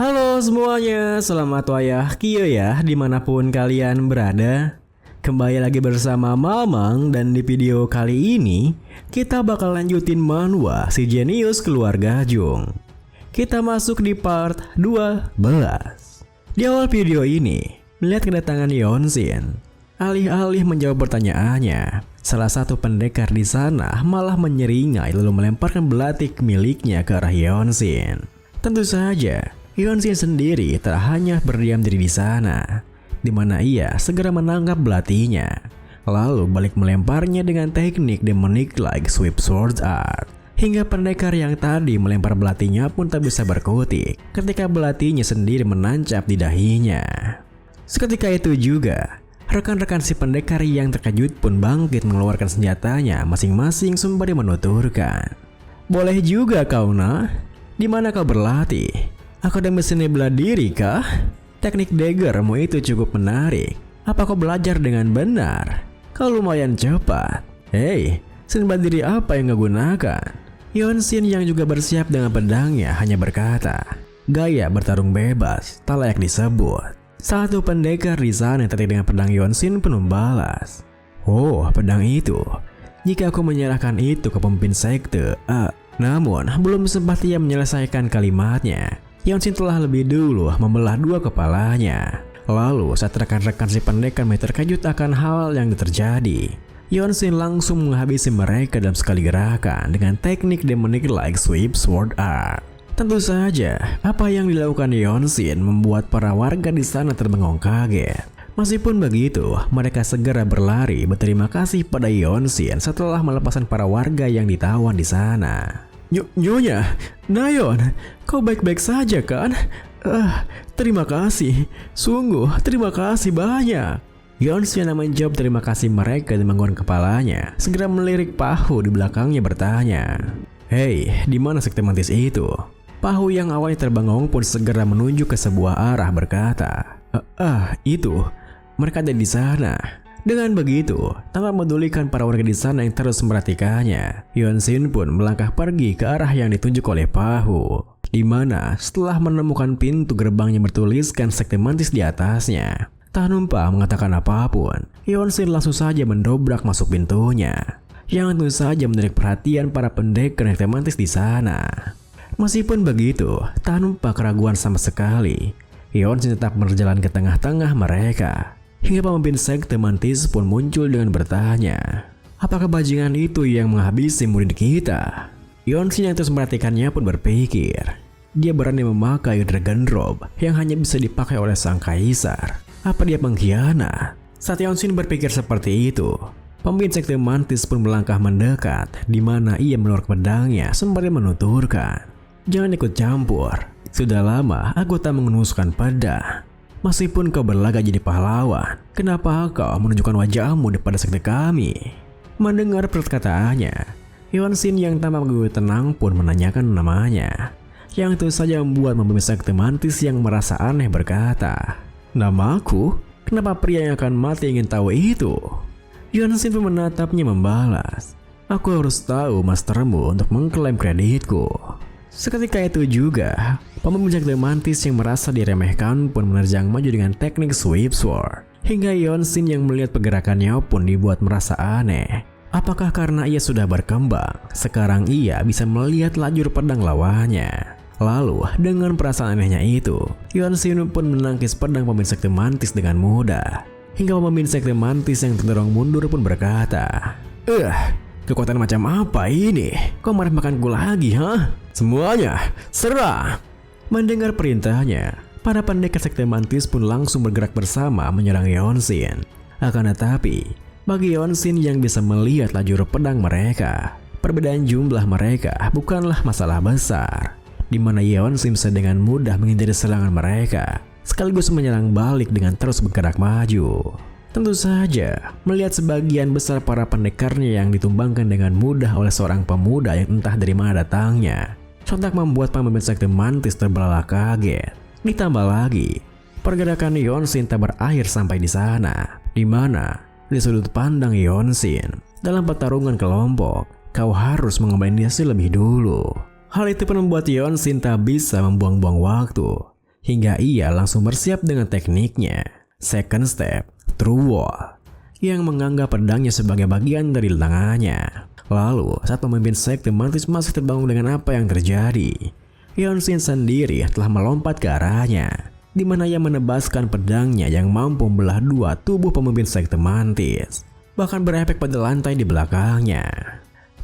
Halo semuanya, selamat wayah Kio ya dimanapun kalian berada. Kembali lagi bersama Mamang dan di video kali ini kita bakal lanjutin manhwa si Jenius Keluarga Jung. Kita masuk di part 12. Di awal video ini, melihat kedatangan Yeonshin. Alih-alih menjawab pertanyaannya, salah satu pendekar di sana malah menyeringai lalu melemparkan belatik miliknya ke arah Yeonshin. Tentu saja, Yeonshin sendiri tak hanya berdiam diri di sana, di mana ia segera menangkap belatinya, lalu balik melemparnya dengan teknik demonic-like sweep sword art. Hingga pendekar yang tadi melempar belatinya pun tak bisa berkutik ketika belatinya sendiri menancap di dahinya. Seketika itu juga, rekan-rekan si pendekar yang terkejut pun bangkit mengeluarkan senjatanya masing-masing sembari menuturkan, "Boleh juga kau nah? Di mana kau berlatih? Akademi seni bela diri kah? Teknik daggermu itu cukup menarik. Apa kau belajar dengan benar? Kau lumayan cepat. Hei, seni bela diri apa yang kau gunakan?" Yeonshin yang juga bersiap dengan pedangnya hanya berkata, "Gaya bertarung bebas, tak layak disebut." Satu pendekar di sana yang tertarik dengan pedang Yeonshin pun membalas, "Oh, pedang itu. Jika aku menyerahkan itu ke pemimpin sekte." Namun, belum sempat ia menyelesaikan kalimatnya, Yeonshin telah lebih dulu membelah dua kepalanya. Lalu saat rekan-rekan si pendekar mulai terkejut akan hal yang terjadi, Yeonshin langsung menghabisi mereka dalam sekali gerakan dengan teknik demonic-like sweep sword art. Tentu saja, apa yang dilakukan Yeonshin membuat para warga di sana terbengong kaget. Meskipun begitu, mereka segera berlari berterima kasih pada Yeonshin setelah melepaskan para warga yang ditawan di sana. Nyonya, Nayeon, kau baik-baik saja kan? Terima kasih, sungguh terima kasih banyak." Yeonshin yang menjawab terima kasih mereka dan mengangkat kepalanya, segera melirik Pahu di belakangnya bertanya, "Hei, di mana sekte mantis itu?" Pahu yang awalnya terbengong pun segera menunjuk ke sebuah arah berkata, Itu, mereka ada di sana." Dengan begitu, tanpa memedulikan para warga di sana yang terus memperhatikannya, Yeonshin pun melangkah pergi ke arah yang ditunjuk oleh Pahu, di mana setelah menemukan pintu gerbang yang bertuliskan sekte mantis di atasnya, tak numpah mengatakan apapun, Yeonshin langsung saja mendobrak masuk pintunya, yang tentu saja menarik perhatian para pendekar sekte mantis di sana. Meskipun begitu, tak numpah keraguan sama sekali, Yeonshin tetap berjalan ke tengah-tengah mereka. Hingga pemimpin sekte mantis pun muncul dengan bertanya, "Apakah bajingan itu yang menghabisi murid kita?" Yeonshin yang terus memperhatikannya pun berpikir, dia berani memakai dragon robe yang hanya bisa dipakai oleh sang kaisar. Apa dia pengkhianat? Saat Yeonshin berpikir seperti itu, pemimpin sekte mantis pun melangkah mendekat, di mana ia mengeluarkan pedangnya sembari menuturkan, "Jangan ikut campur. Sudah lama aku tak mengenuskan pedang. Meskipun kau berlagak jadi pahlawan, kenapa kau menunjukkan wajahmu depan sekte kami?" Mendengar perkataannya, Yeonshin yang tampak begitu tenang pun menanyakan namanya, yang itu saja membuat pemimpin sekte mantis yang merasa aneh berkata, "Namaku? Kenapa pria yang akan mati ingin tahu itu?" Yeonshin pun menatapnya membalas, "Aku harus tahu mastermu untuk mengklaim kreditku." Seketika itu juga, pemimpin sekte mantis yang merasa diremehkan pun menerjang maju dengan teknik sweep sword. Hingga Yeonshin yang melihat pergerakannya pun dibuat merasa aneh. Apakah karena ia sudah berkembang, sekarang ia bisa melihat lajur pedang lawannya? Lalu, dengan perasaan anehnya itu, Yeonshin pun menangkis pedang pemimpin sekte mantis dengan mudah. Hingga pemimpin sekte mantis yang terdorong mundur pun berkata, kekuatan macam apa ini? Kau meremehkanku lagi, ha? Semuanya, serang!" Mendengar perintahnya, para pendekar sekte mantis pun langsung bergerak bersama menyerang Yeonshin. Akan tetapi, bagi Yeonshin yang bisa melihat lajur pedang mereka, perbedaan jumlah mereka bukanlah masalah besar, di mana Yeonshin bisa dengan mudah menghindari serangan mereka, sekaligus menyerang balik dengan terus bergerak maju. Tentu saja, melihat sebagian besar para pendekarnya yang ditumbangkan dengan mudah oleh seorang pemuda yang entah dari mana datangnya, sontak membuat pemimpin sekte mantis terbelalak kaget. Ditambah lagi, pergerakan Yeonshin tak berakhir sampai di sana, di mana di sudut pandang Yeonshin, dalam pertarungan kelompok, kau harus mengambil inisiatif lebih dulu. Hal itu pun membuat Yeonshin tak bisa membuang-buang waktu. hingga ia langsung bersiap dengan tekniknya. Second step, true wall, yang menganggap pedangnya sebagai bagian dari lengannya. Lalu, saat pemimpin sekte mantis masih terbangun dengan apa yang terjadi, Yonshin sendiri telah melompat ke arahnya, di mana ia menebaskan pedangnya yang mampu membelah dua tubuh pemimpin sekte mantis, bahkan berefek pada lantai di belakangnya.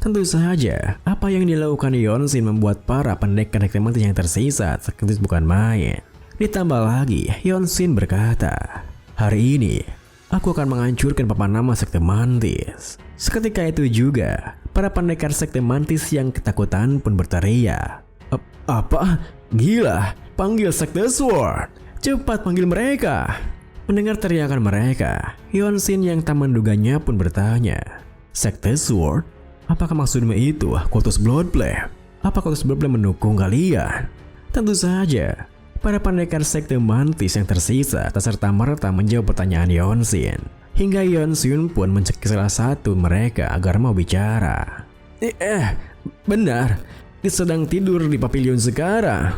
Tentu saja, apa yang dilakukan Yonshin membuat para pendekar sekte mantis yang tersisa sekaligus bukan main. Ditambah lagi, Yonshin berkata, "Hari ini, aku akan menghancurkan papan nama sekte mantis." Seketika itu juga, para pendekar sekte mantis yang ketakutan pun berteriak, "Apa? Gila, panggil sekte Sword! Cepat panggil mereka!" Mendengar teriakan mereka, Yonshin yang tak menduganya pun bertanya, "Sekte Sword? Apakah maksudmu itu kultus Bloodblade? Apa kultus Bloodblade mendukung kalian?" Tentu saja, para pendekar sekte mantis yang tersisa tak serta-merta menjawab pertanyaan Yonshin. Hingga Yonshin pun mencekik salah satu mereka agar mau bicara. Benar, dia sedang tidur di pavilion sekarang."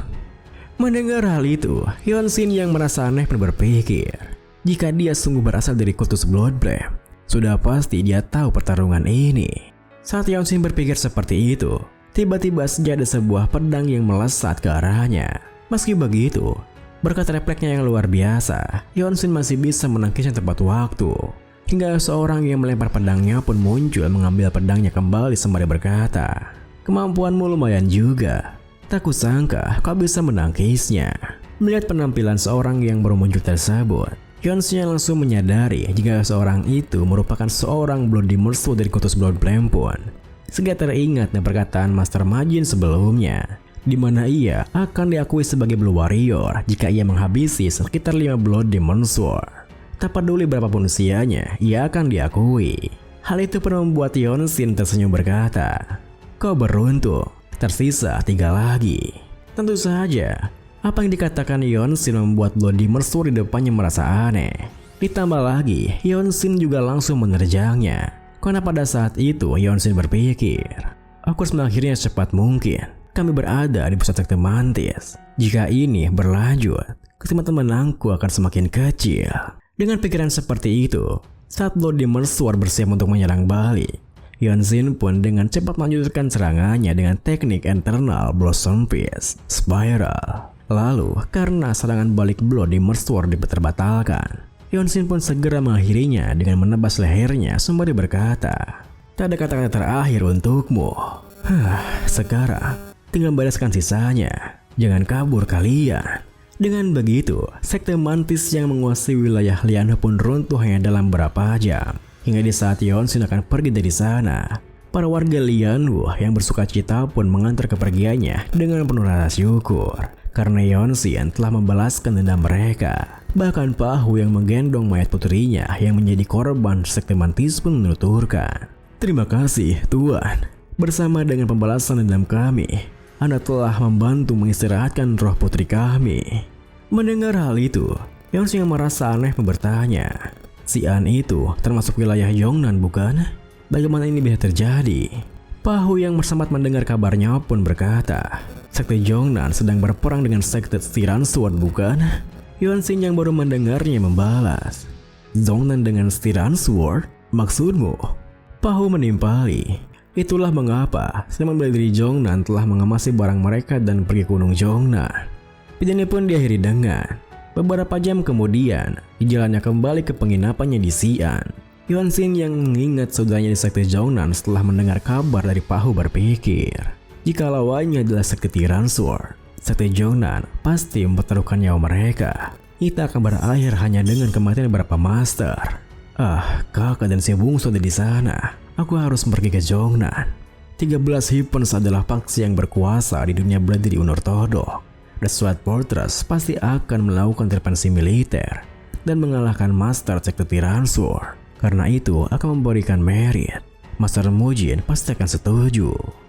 Mendengar hal itu, Yonshin yang merasa aneh pun berpikir, jika dia sungguh berasal dari kultus Bloodblade, sudah pasti dia tahu pertarungan ini. Saat Yonshin berpikir seperti itu, tiba-tiba saja ada sebuah pedang yang melesat ke arahnya. Meski begitu, berkat refleksnya yang luar biasa, Yonshin masih bisa menangkisnya tepat waktu. Hingga seorang yang melempar pedangnya pun muncul mengambil pedangnya kembali sembari berkata, "Kemampuanmu lumayan juga. Tak kusangka kau bisa menangkisnya." Melihat penampilan seorang yang baru muncul tersebut, Yonshin langsung menyadari jika seorang itu merupakan seorang Blood Demon Sword dari kultus Bloodblade pun. Segera teringat dengan perkataan Master Majin sebelumnya, di mana ia akan diakui sebagai Blue Warrior jika ia menghabisi sekitar 5 Blood Demon Sword. Tak peduli berapapun usianya, ia akan diakui. Hal itu pun membuat Yonshin tersenyum berkata, "Kau beruntung, tersisa 3 lagi." Tentu saja, apa yang dikatakan Yonshin membuat Blood Demon Sword di depannya merasa aneh. Ditambah lagi, Yonshin juga langsung menerjangnya. Karena pada saat itu Yonshin berpikir, "Aku harus mengakhirinya secepat mungkin. Kami berada di pusat sekte mantis. Jika ini berlanjut, kesempatan menangku akan semakin kecil." Dengan pikiran seperti itu, saat Blood Demon Sword bersiap untuk menyerang balik, Yonshin pun dengan cepat melanjutkan serangannya dengan teknik Eternal Blossom Fist Spiral. Lalu, karena serangan balik Blood Demon Sword terbatalkan, Yonshin pun segera mengakhirinya dengan menebas lehernya sembari berkata, "Tak ada kata-kata terakhir untukmu. Sekarang tinggal bereskan sisanya. Jangan kabur kalian." Dengan begitu, sekte mantis yang menguasai wilayah Lianhe pun runtuh hanya dalam beberapa jam. Hingga di saat Yonshin akan pergi dari sana, para warga Lianhe yang bersukacita pun mengantar kepergiannya dengan penuh rasa syukur. Karena Yonshin telah membalaskan dendam mereka. Bahkan Pahu yang menggendong mayat putrinya yang menjadi korban sekte mantis pun menuturkan, "Terima kasih Tuan. Bersama dengan pembalasan dendam kami, Anda telah membantu mengistirahatkan roh putri kami." Mendengar hal itu, Yonshin yang merasa aneh bertanya, "Si An itu termasuk wilayah Yongnan bukan? Bagaimana ini bisa terjadi?" Pahu yang sempat mendengar kabarnya pun berkata, "Sekte Yongnan sedang berperang dengan sekte Stiran Sword bukan?" Yonshin yang baru mendengarnya membalas, "Yongnan dengan Stiran Sword? Maksudmu?" Pahu menimpali, "Itulah mengapa selama dari Yongnan telah mengemasi barang mereka dan pergi ke Gunung Yongnan." Videonya pun diakhiri dengan, beberapa jam kemudian, jalannya kembali ke penginapannya di Xi'an. Yonshin yang mengingat saudaranya di sekte Yongnan setelah mendengar kabar dari Pahu berpikir, jika lawannya adalah sekte Stiran Sword, sekte Yongnan pasti mempertaruhkan nyawa mereka. Itu akan berakhir hanya dengan kematian beberapa master. Kakak dan si bungsu ada di sana. Aku harus pergi ke Yongnan. 13 Hippens adalah faksi yang berkuasa di dunia bela-diri unortodok. The Sword Fortress pasti akan melakukan intervensi militer dan mengalahkan Master sekte Stiran Sword. Karena itu akan memberikan merit. Master Mujin pasti akan setuju.